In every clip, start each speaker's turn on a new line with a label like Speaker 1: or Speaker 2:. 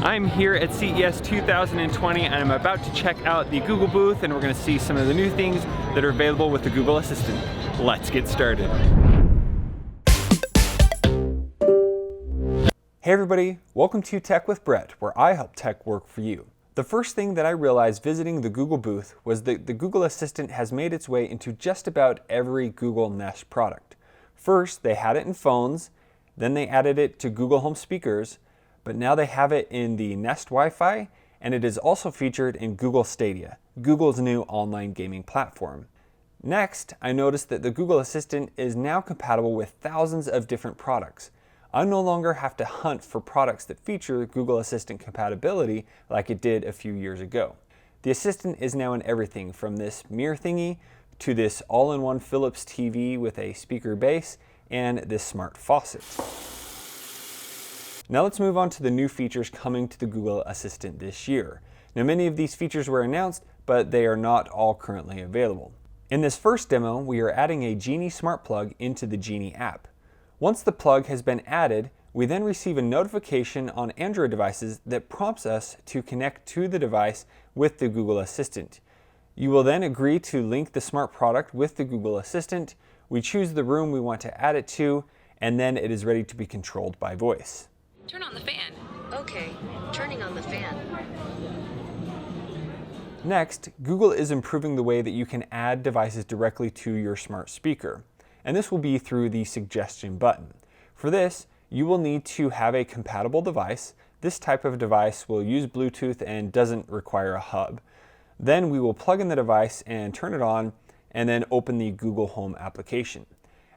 Speaker 1: I'm here at CES 2020 and I'm about to check out the Google booth, and we're going to see some of the new things that are available with the Google Assistant. Let's get started. Hey everybody, welcome to Tech with Brett, where I help tech work for you. The first thing that I realized visiting the Google booth was that the Google Assistant has made its way into just about every Google Nest product. First, they had it in phones, then they added it to Google Home speakers, but now they have it in the Nest Wi-Fi, and it is also featured in Google Stadia, Google's new online gaming platform. Next, I noticed that the Google Assistant is now compatible with thousands of different products. I no longer have to hunt for products that feature Google Assistant compatibility like it did a few years ago. The Assistant is now in everything from this mirror thingy to this all-in-one Philips TV with a speaker base and this smart faucet. Now let's move on to the new features coming to the Google Assistant this year. Now many of these features were announced, but they are not all currently available. In this first demo, we are adding a Genie smart plug into the Genie app. Once the plug has been added, we then receive a notification on Android devices that prompts us to connect to the device with the Google Assistant. You will then agree to link the smart product with the Google Assistant. We choose the room we want to add it to, and then it is ready to be controlled by voice.
Speaker 2: Turn on the fan.
Speaker 3: Okay, turning on the fan.
Speaker 1: Next, Google is improving the way that you can add devices directly to your smart speaker, and this will be through the suggestion button. For this, you will need to have a compatible device. This type of device will use Bluetooth and doesn't require a hub. Then we will plug in the device and turn it on, and then open the Google Home application.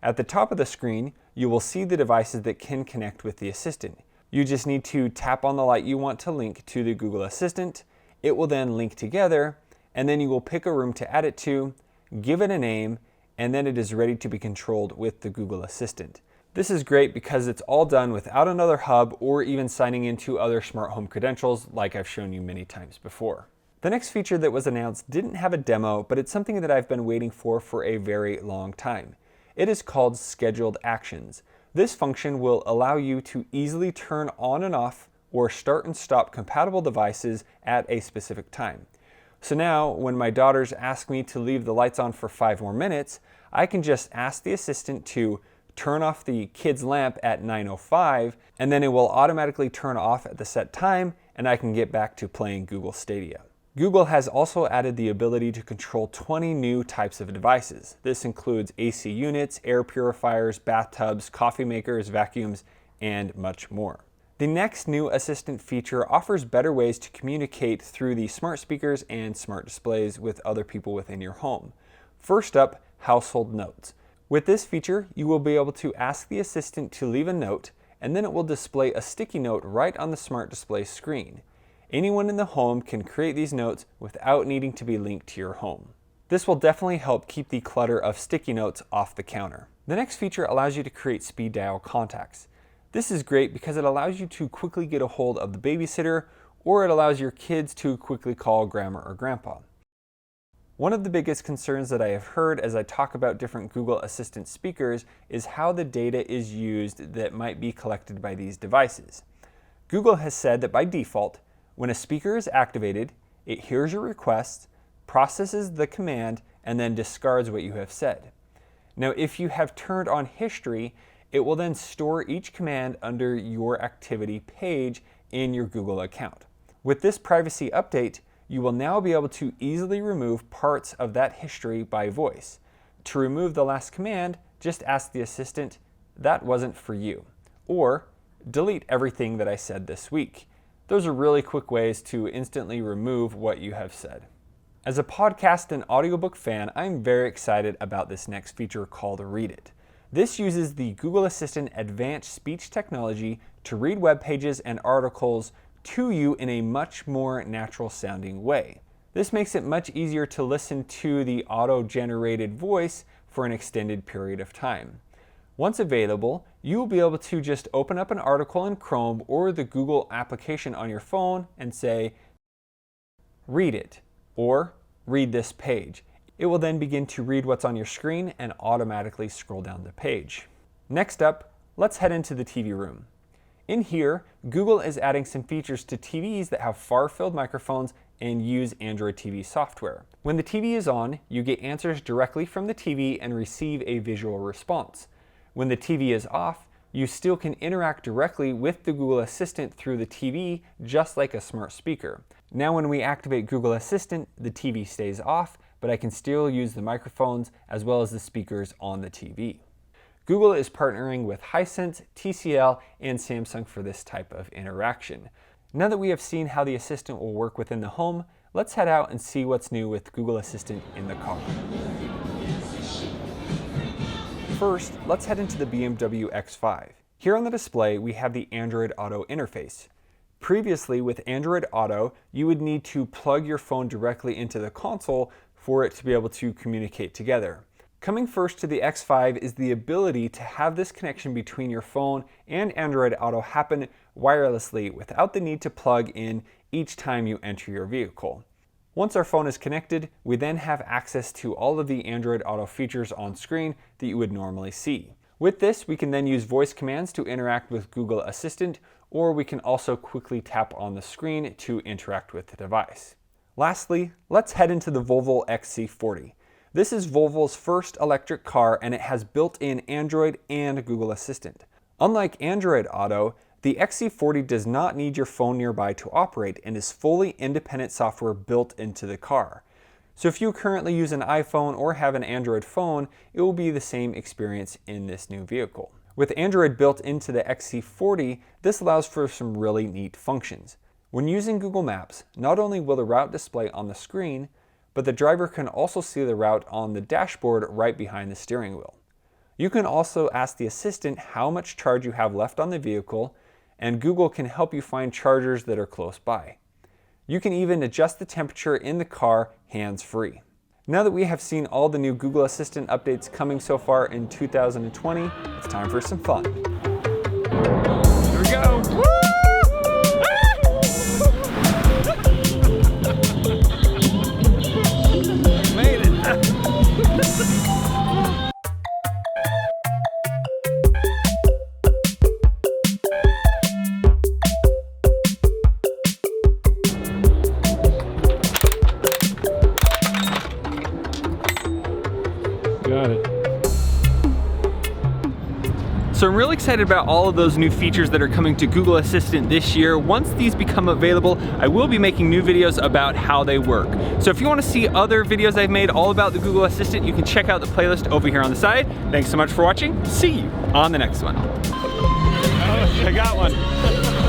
Speaker 1: At the top of the screen, you will see the devices that can connect with the Assistant. You just need to tap on the light you want to link to the Google Assistant. It will then link together, and then you will pick a room to add it to, give it a name, and then it is ready to be controlled with the Google Assistant. This is great because it's all done without another hub or even signing into other smart home credentials like I've shown you many times before. The next feature that was announced didn't have a demo, but it's something that I've been waiting for a very long time. It is called Scheduled Actions. This function will allow you to easily turn on and off or start and stop compatible devices at a specific time. So now, when my daughters ask me to leave the lights on for 5 more minutes, I can just ask the Assistant to turn off the kids' lamp at 9:05, and then it will automatically turn off at the set time, and I can get back to playing Google Stadia. Google has also added the ability to control 20 new types of devices. This includes AC units, air purifiers, bathtubs, coffee makers, vacuums, and much more. The next new Assistant feature offers better ways to communicate through the smart speakers and smart displays with other people within your home. First up, Household Notes. With this feature, you will be able to ask the Assistant to leave a note, and then it will display a sticky note right on the smart display screen. Anyone in the home can create these notes without needing to be linked to your home. This will definitely help keep the clutter of sticky notes off the counter. The next feature allows you to create speed dial contacts. This is great because it allows you to quickly get a hold of the babysitter, or it allows your kids to quickly call grandma or grandpa. One of the biggest concerns that I have heard as I talk about different Google Assistant speakers is how the data is used that might be collected by these devices. Google has said that by default, when a speaker is activated, it hears your request, processes the command, and then discards what you have said. Now, if you have turned on history, it will then store each command under your activity page in your Google account. With this privacy update, you will now be able to easily remove parts of that history by voice. To remove the last command, just ask the Assistant, "That wasn't for you," or "Delete everything that I said this week." Those are really quick ways to instantly remove what you have said. As a podcast and audiobook fan, I'm very excited about this next feature called Read It. This uses the Google Assistant advanced speech technology to read web pages and articles to you in a much more natural sounding way. This makes it much easier to listen to the auto-generated voice for an extended period of time. Once available, you will be able to just open up an article in Chrome or the Google application on your phone and say, "Read it," or "Read this page." It will then begin to read what's on your screen and automatically scroll down the page. Next up, let's head into the TV room. In here, Google is adding some features to TVs that have far-field microphones and use Android TV software. When the TV is on, you get answers directly from the TV and receive a visual response. When the TV is off, you still can interact directly with the Google Assistant through the TV, just like a smart speaker. Now when we activate Google Assistant, the TV stays off, but I can still use the microphones as well as the speakers on the TV. Google is partnering with Hisense, TCL, and Samsung for this type of interaction. Now that we have seen how the Assistant will work within the home, let's head out and see what's new with Google Assistant in the car. First, let's head into the BMW X5. Here on the display, we have the Android Auto interface. Previously, with Android Auto, you would need to plug your phone directly into the console for it to be able to communicate together. Coming first to the X5 is the ability to have this connection between your phone and Android Auto happen wirelessly without the need to plug in each time you enter your vehicle. Once our phone is connected, we then have access to all of the Android Auto features on screen that you would normally see. With this, we can then use voice commands to interact with Google Assistant, or we can also quickly tap on the screen to interact with the device. Lastly, let's head into the Volvo XC40. This is Volvo's first electric car, and it has built-in Android and Google Assistant. Unlike Android Auto, the XC40 does not need your phone nearby to operate and is fully independent software built into the car. So if you currently use an iPhone or have an Android phone, it will be the same experience in this new vehicle. With Android built into the XC40, this allows for some really neat functions. When using Google Maps, not only will the route display on the screen, but the driver can also see the route on the dashboard right behind the steering wheel. You can also ask the Assistant how much charge you have left on the vehicle, and Google can help you find chargers that are close by. You can even adjust the temperature in the car hands-free. Now that we have seen all the new Google Assistant updates coming so far in 2020, it's time for some fun. Here we go! Woo!
Speaker 2: Got it.
Speaker 1: So I'm really excited about all of those new features that are coming to Google Assistant this year. Once these become available, I will be making new videos about how they work. So if you want to see other videos I've made all about the Google Assistant, you can check out the playlist over here on the side. Thanks so much for watching. See you on the next one.
Speaker 2: Oh, I got one.